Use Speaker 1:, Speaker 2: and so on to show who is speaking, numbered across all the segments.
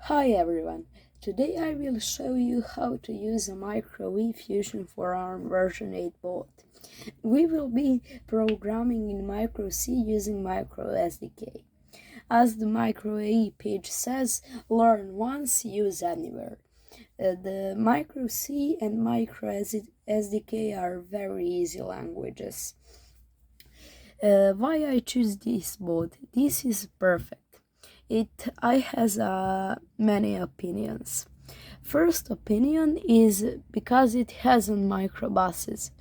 Speaker 1: Hi everyone, today I will show you how to use a micro:e Fusion for ARM version 8 board. We will be programming in micro:c using mikroSDK. As the micro:e page says, learn once, use anywhere. The micro:c and microSDK are very easy languages. Why I choose this board? This is perfect. I has many opinions. First opinion is because it has microbuses.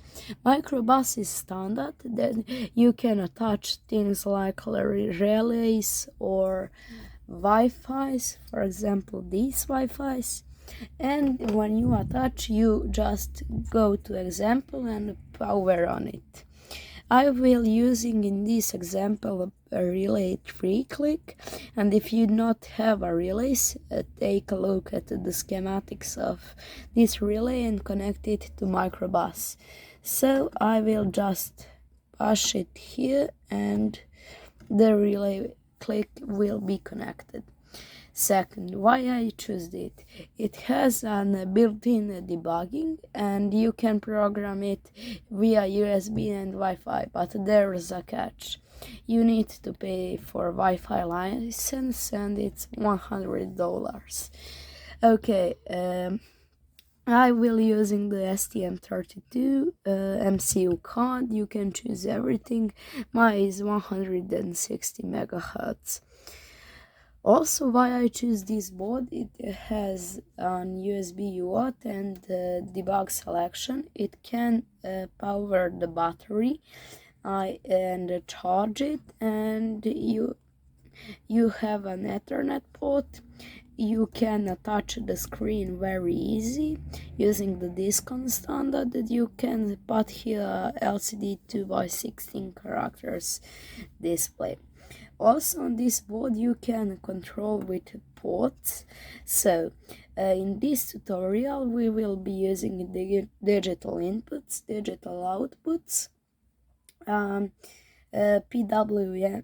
Speaker 1: Microbus is standard that you can attach things like relays or Wi-Fi's, for example these Wi-Fi's, and when you attach you just go to example and power on it. I will using in this example a relay 3-click, and if you not have a relay, take a look at the schematics of this relay and connect it to microbus. So I will just push it here and the relay click will be connected. Second, why I choose it? It has an built-in debugging and you can program it via USB and Wi-Fi, but there is a catch. You need to pay for Wi-Fi license and it's $100. Okay, I will using the STM32 MCU card. You can choose everything. Mine is 160 megahertz. Also, why I choose this board, it has an USB UART and debug selection. It can power the battery and charge it, and you have an Ethernet port. You can attach the screen very easy using the Discon standard that you can put here LCD 2x16 characters display. Also on this board you can control with ports. So in this tutorial we will be using digital inputs, digital outputs, PWM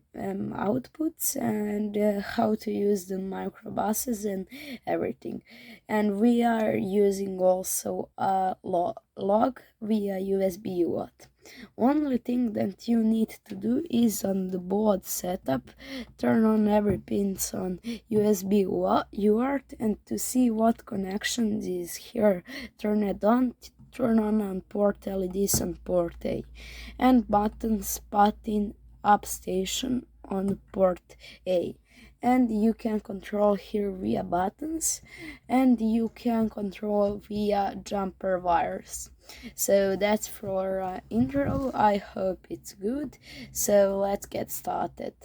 Speaker 1: outputs, and how to use the microbuses and everything. And we are using also a log via USB UART. Only thing that you need to do is on the board setup, turn on every pins on USB UART, and to see what connection is here, turn it on, turn on port LEDs on port A, and buttons button up station on port A. And you can control here via buttons, and you can control via jumper wires. So that's for intro. I hope it's good. So let's get started.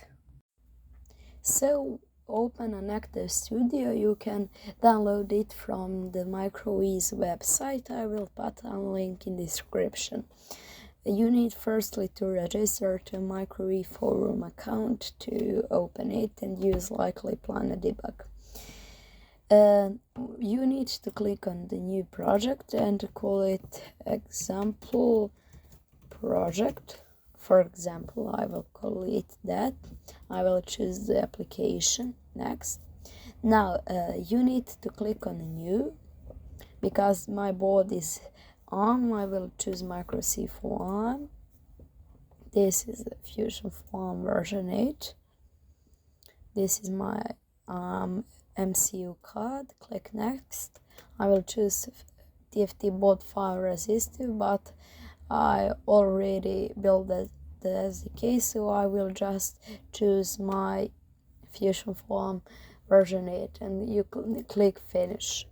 Speaker 1: So open a NECTO Studio. You can download it from the micro:e's website. I will put a link in the description. You need firstly to register to micro:e forum account to open it and use likely plan a debug. You need to click on the new project and call it example project. For example, I will call it that. I will choose the application. Next. Now you need to click on new. Because my board is ARM, I will choose micro:c for ARM. This is the Fusion for ARM version 8. This is my MCU card. Click next. I will choose TFT board file resistive, but I already built the SDK, so I will just choose my Fusion for ARM version 8 and you click finish.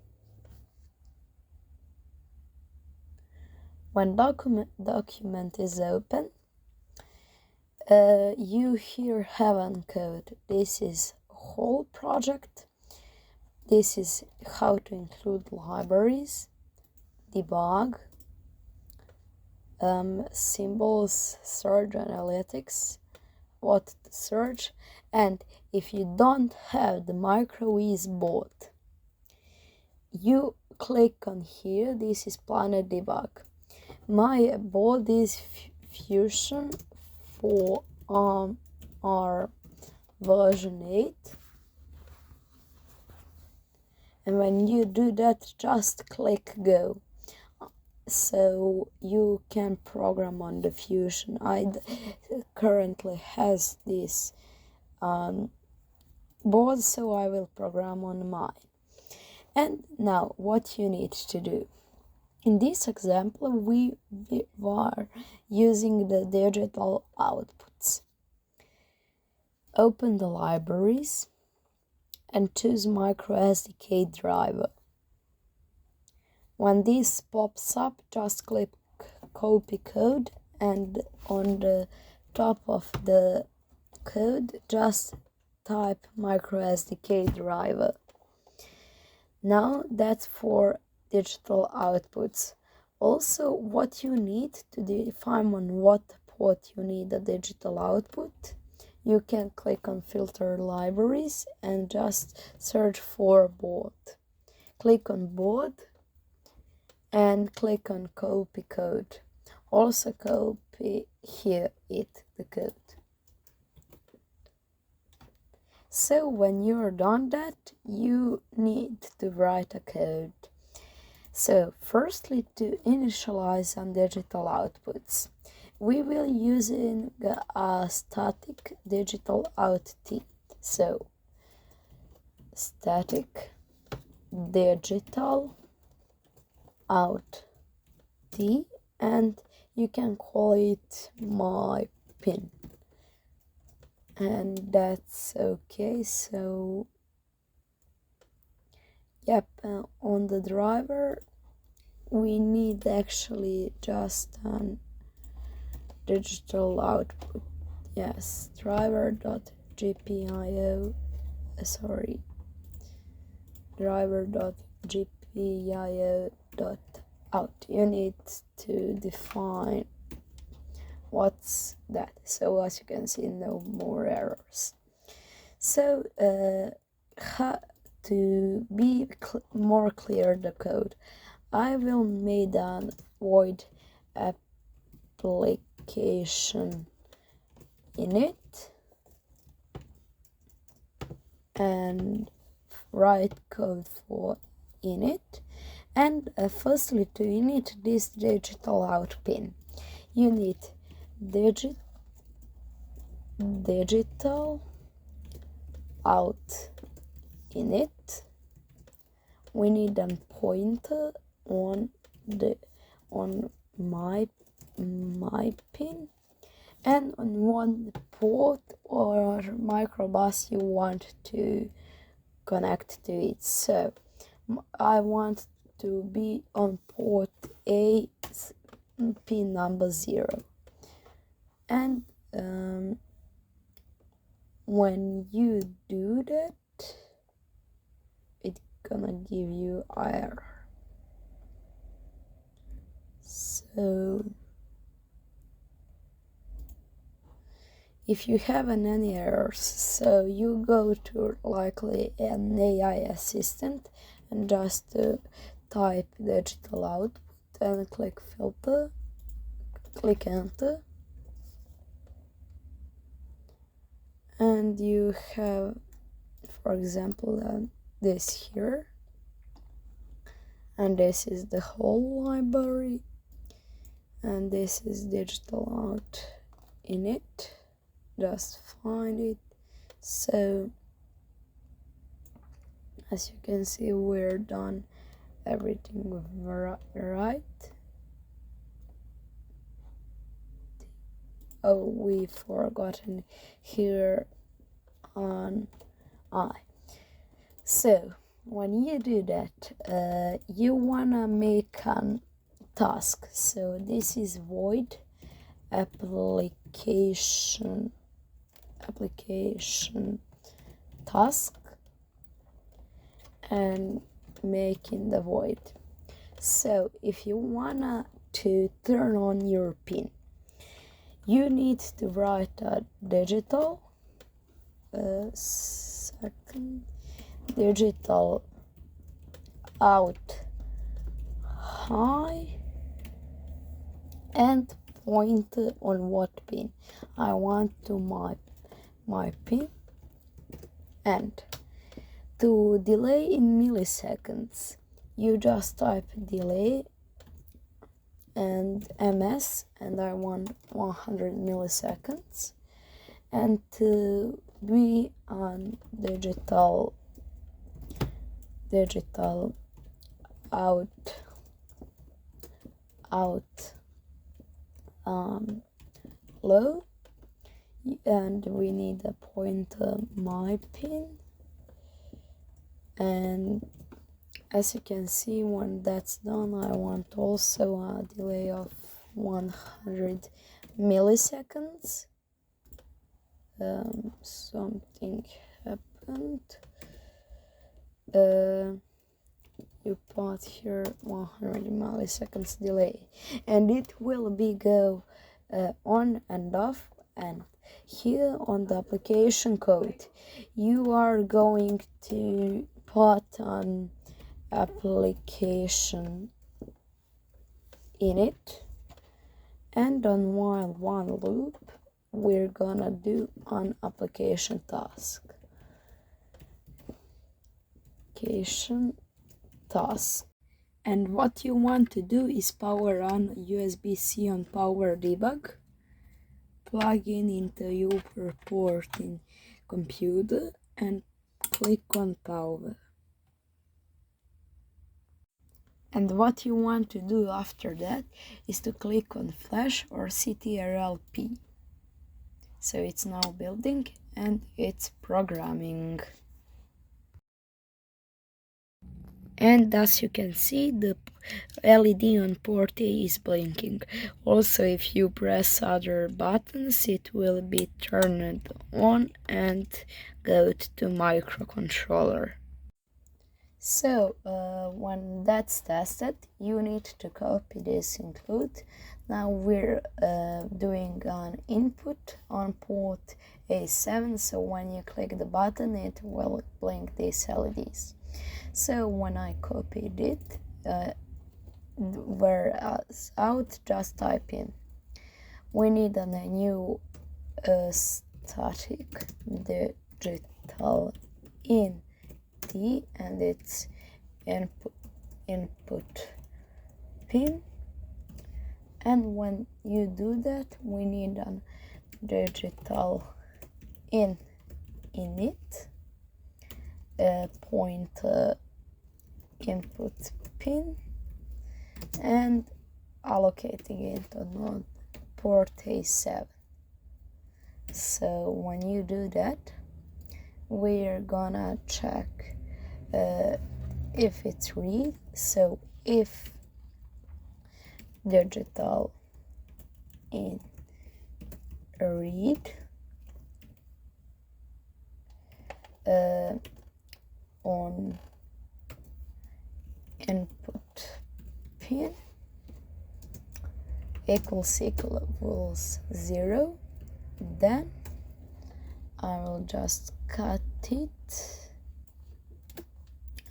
Speaker 1: When document is open, you here have a code. This is whole project. This is how to include libraries, debug, symbols, search analytics, what to search, and if you don't have the micro:e's board, you click on here. This is Planet Debug. My board is Fusion for ARM version 8. And when you do that, just click go. So you can program on the Fusion. I currently has this board, so I will program on mine. And now what you need to do. In this example, we are using the digital outputs. Open the libraries and choose mikroSDK driver. When this pops up, just click copy code, and on the top of the code, just type mikroSDK driver. Now that's for digital outputs. Also, what you need to define on what port you need a digital output, you can click on filter libraries and just search for board. Click on board and click on copy code. Also copy here the code. So when you're done that, you need to write a code. So firstly, to initialize some digital outputs, we will using a static digital out t. So static digital out t, and you can call it my pin, and that's okay. So yep, on the driver we need actually just an digital output. Yes, driver.gpio driver.gpio.out. You need to define what's that. So as you can see, no more errors. So to be more clear the code, I will make a void application init and write code for init. And firstly, to init this digital out pin, you need digital out init. We need a pointer on my pin and on one port or microbus you want to connect to it. So I want to be on port A, pin number 0, and when you do that, it's gonna give you error. So if you have any errors, so you go to likely an AI assistant and just type digital output and click filter, click enter, and you have, for example, this here, and this is the whole library, and this is digital out init. Just find it. So as you can see, we're done everything right. Oh, we forgotten here on I. So when you do that, you wanna make a task. So this is void application task and making the void. So if you wanna to turn on your pin, you need to write a digital digital out high and point on what pin. I want to my pin, and To delay in milliseconds, you just type delay and ms, and I want 100 milliseconds, and to be on digital out low, and we need a pointer my pin. And as you can see, when that's done, I want also a delay of 100 milliseconds. Something happened. You put here 100 milliseconds delay, and it will be go on and off. And here on the application code, you are going to put on application in it, and on while one loop we're gonna do an application task. And what you want to do is power on USB-C on power debug, plug in into your port in computer, and click on power. And what you want to do after that is to click on flash or CTRL-P. So it's now building and it's programming. And as you can see, the LED on port A is blinking. Also, if you press other buttons, it will be turned on and go to microcontroller. So when that's tested, you need to copy this include. Now we're doing an input on port A7, so when you click the button, it will blink these LEDs. So when I copied it, whereas out, just type in. We need a new static digital in T, and its input pin. And when you do that, we need a digital in it, pointer input pin, and allocating it on port A7. So when you do that, we're gonna check if it's read. So if digital in read on input pin equals 0, then I will just cut it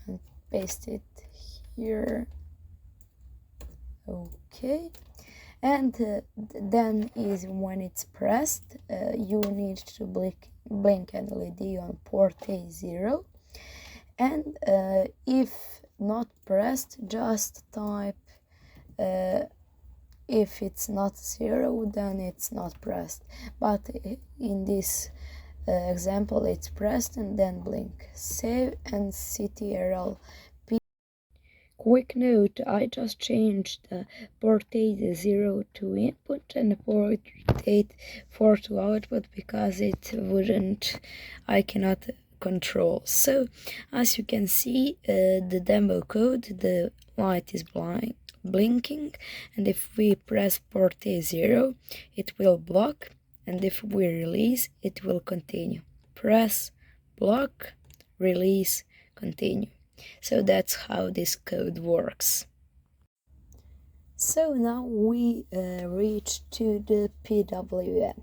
Speaker 1: and paste it here. Okay, and then is when it's pressed, you need to blink an LED on port A0, and if not pressed, just type if it's not 0, then it's not pressed, but in this example it's pressed and then blink. Save and CTRL-P. Quick note, I just changed the port 0 to input and port 4 to output because I cannot control. So as you can see, the demo code, the light is blinking, and if we press port A0, it will block, and if we release, it will continue. Press, block, release, continue. So that's how this code works. So now we reach to the PWM.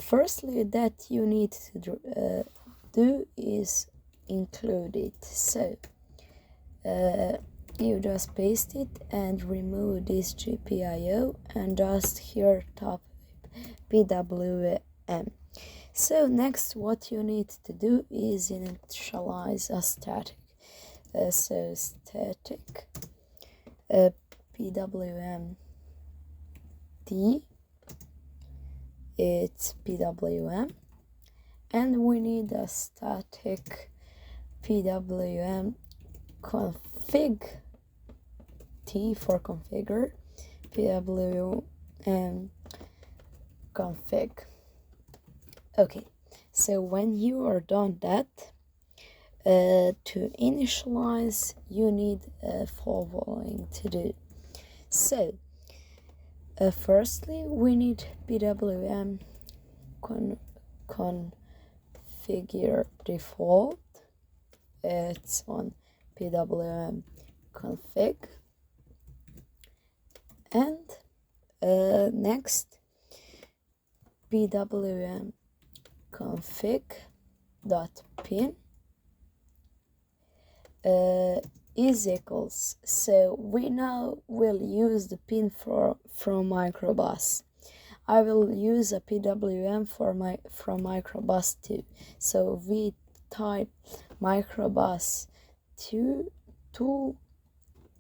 Speaker 1: Firstly, that you need to do is include it. So you just paste it and remove this GPIO and just here top PWM. So next what you need to do is initialize a static. So static pwm t, it's pwm, and we need a static pwm config t for configure, pwm config. Okay, so when you are done that, to initialize you need following to do. So firstly we need pwm configure default, it's on pwm config, and next pwm config dot pin is equals, so we now will use the pin from microbus. I will use a pwm from microbus 2, so we type microbus 2 to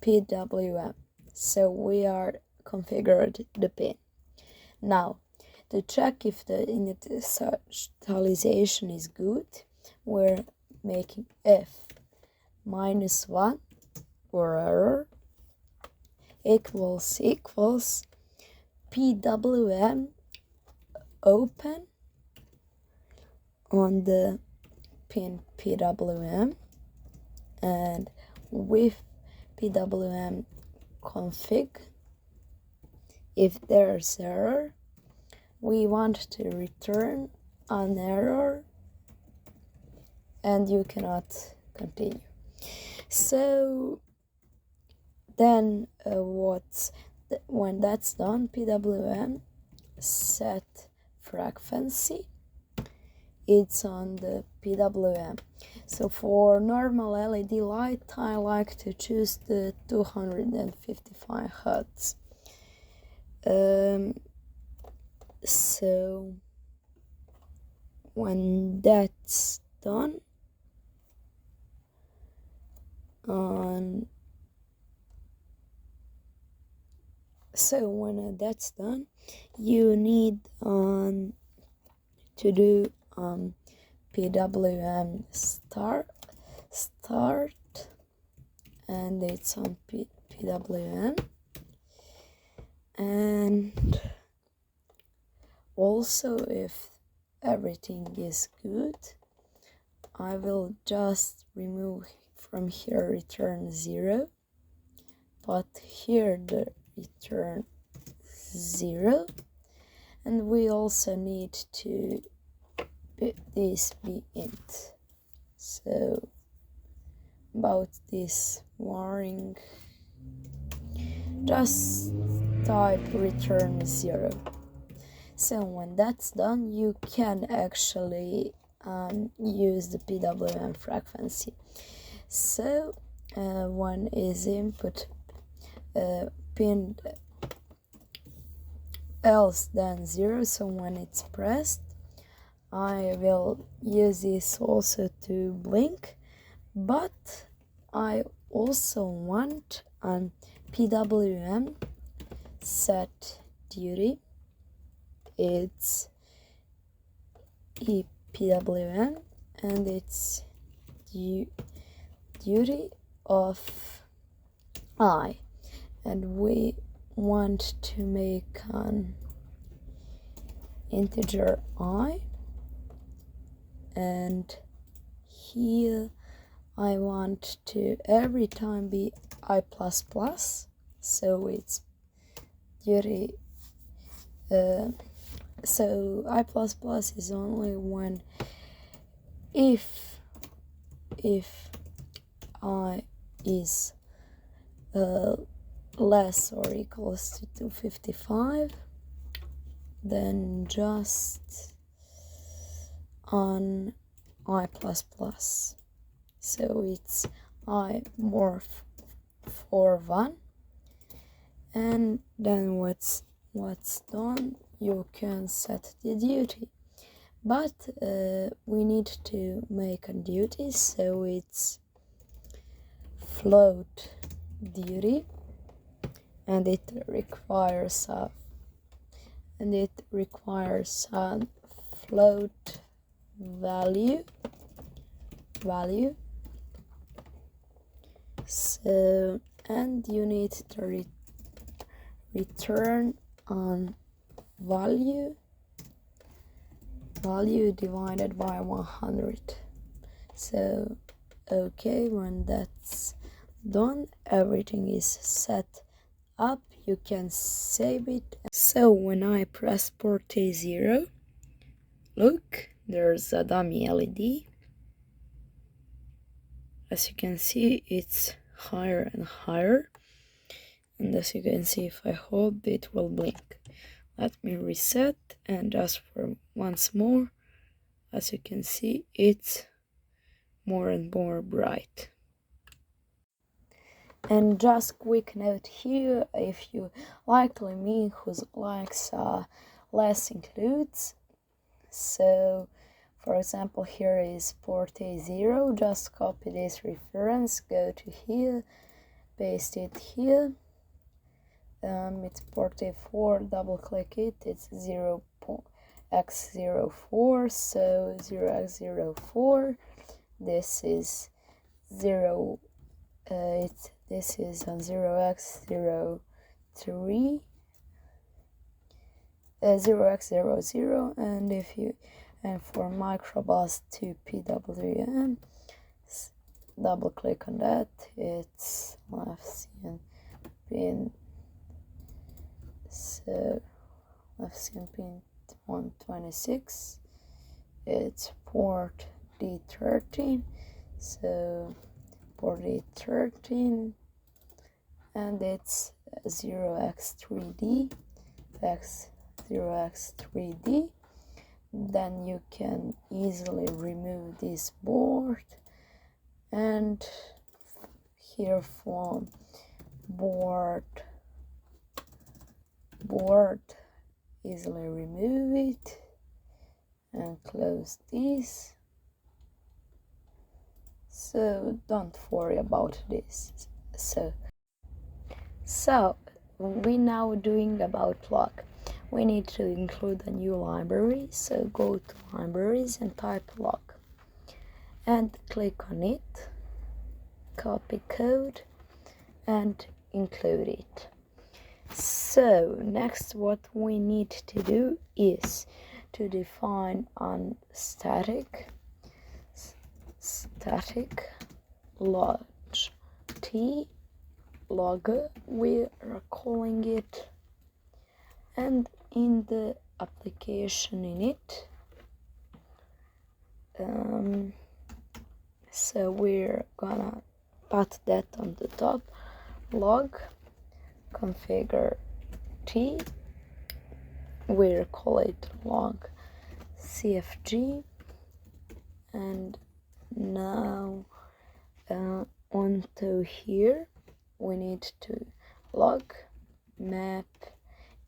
Speaker 1: pwm, so we are configured the pin. Now to check if the initialization is good, we're making if -1 or error equals pwm open on the pin pwm, and with pwm config, if there's error we want to return an error and you cannot continue. So then when that's done, pwm set frequency, it's on the pwm. So for normal LED light I like to choose the 255 Hz. So when that's done, you need to do pwm start, and it's on pwm, and also if everything is good I will just remove from here return 0, but here the return 0, and we also need to this be int. So about this warning, just type return 0. So when that's done you can actually use the pwm frequency. So one is input pinned else than 0, so when it's pressed I will use this also to blink, but I also want pwm set duty, it's pwm and it's duty of I, and we want to make an integer I, and here I want to every time be I++, so it's duty so I++ is only when if I is less or equals to 255, then just on I++, so it's I morph for 1, and then what's done, you can set the duty. but we need to make a duty, so it's float duty, and it requires a float value. So, and you need to return on value divided by 100. So okay, when that's done, everything is set up, you can save it. So when I press port A0, look, there's a dummy LED. As you can see, it's higher and higher, and as you can see, if I hold, it will blink. Let me reset, and just for once more, as you can see, it's more and more bright. And just quick note here, if you like me who likes less includes, so for example here is port A0, just copy this reference, go to here, paste it here, it's port A4, double click it, it's 0x04, so 0x04, this is 0, this is on 0x03, 0x00, and for microbus to PWM, double click on that, it's FCN pin, so FCN pin 126, it's port D13, so port D13, and it's 0x3D, x0x3D. Then you can easily remove this board, and here for board, easily remove it and close this. So don't worry about this. So we now doing about log. We need to include a new library, so go to libraries and type log and click on it, copy code and include it. So next what we need to do is to define on static log t log, we are calling it, and in the application init, so we're gonna put that on the top, log configure t, we'll call it log cfg, and now onto here we need to log map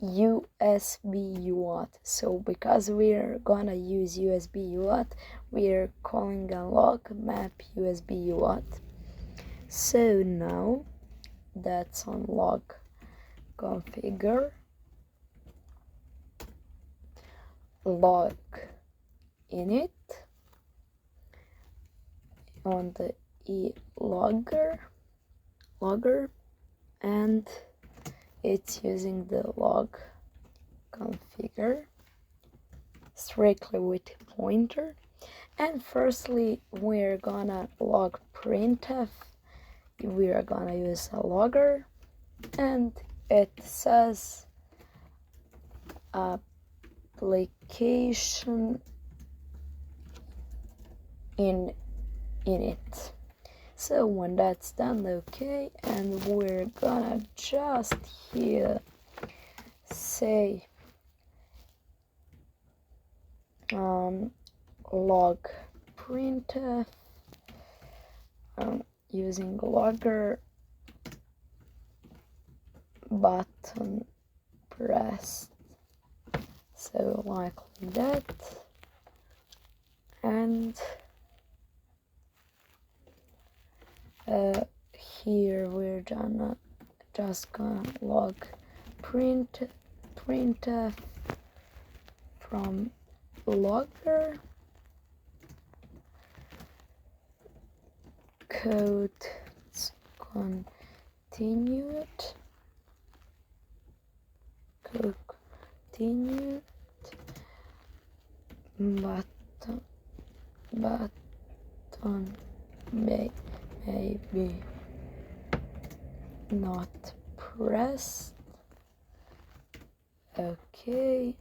Speaker 1: USB UART. So because we're gonna use USB UART, we're calling a log map USB UART. So now that's on log configure log init on the logger, and it's using the log configure strictly with pointer. And firstly we're gonna log printf, we are gonna use a logger, and it says application in it. So when that's done, okay, and we're gonna just here say log printf using logger button pressed, so like that, And here we're just gonna log printf from logger code continued button maybe not pressed. Okay.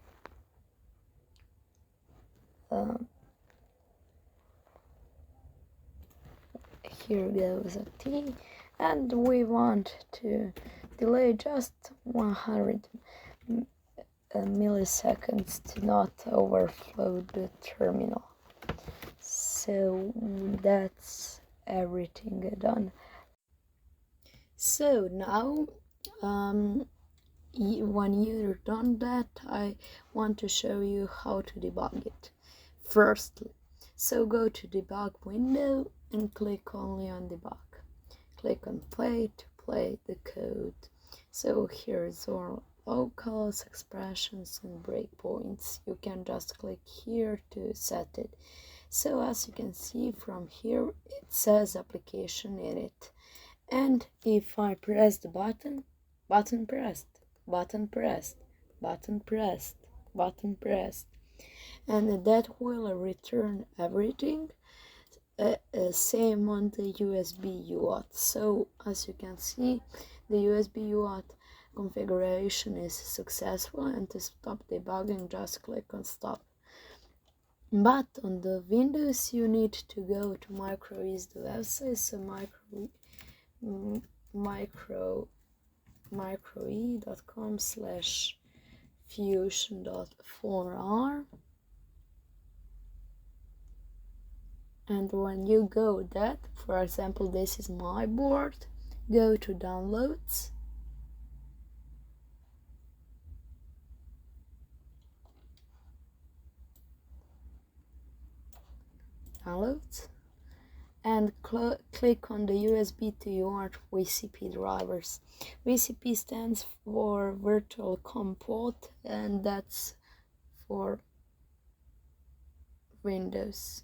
Speaker 1: Here goes a T, and we want to delay just 100 milliseconds to not overflow the terminal. So that's everything done. So now when you're done that, I want to show you how to debug it. Firstly, so go to debug window and click only on debug. Click on play to play the code. So here's our locals, expressions and breakpoints. You can just click here to set it. So as you can see from here, it says application edit. And if I press the button pressed, button pressed, button pressed, button pressed, and that will return everything. Same on the USB UART. So as you can see, the USB UART configuration is successful, and to stop debugging, just click on stop. But on the Windows, you need to go to mikroSDK website, so mikroe.com/fusion.4r. And when you go that, for example, this is my board, go to downloads. And click on the USB to UART VCP drivers. VCP stands for Virtual COM Port, and that's for Windows.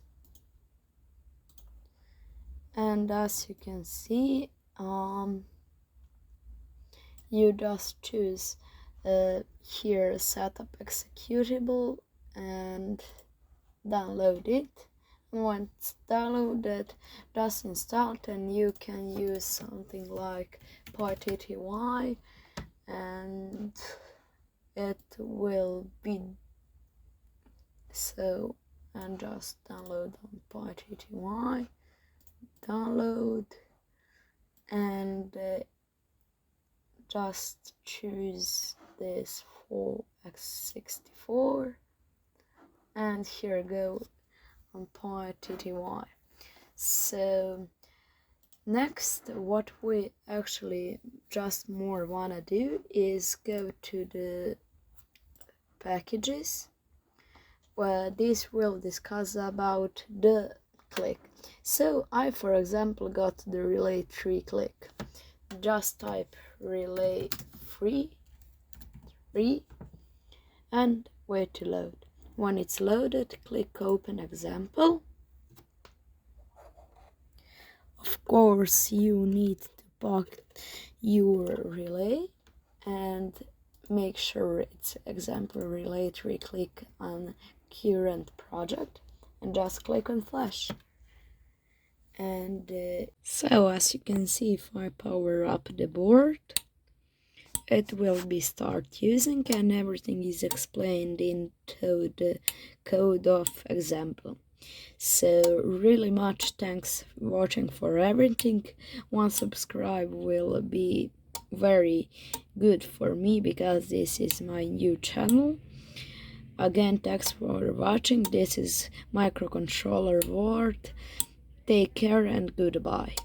Speaker 1: And as you can see, you just choose here setup executable and download it. And once downloaded, just install it, and you can use something like PyTTY, and it will be so. And just download on PyTTY, download, and just choose this for x64, and here go on PyTTY. So next, what we actually just more wanna do is go to the packages, where this will discuss about the click. So I, for example, got the relay 3 click. Just type relay 3 and wait to load. When it's loaded, click open example. Of course, you need to pack your relay and make sure it's example relay 3 click on current project, and just click on flash. And so as you can see, if I power up the board, it will be start using, and everything is explained into the code of example. So really much thanks for watching for everything. One subscribe will be very good for me, because this is my new channel. Again, thanks for watching. This is microcontroller world. Take care and goodbye.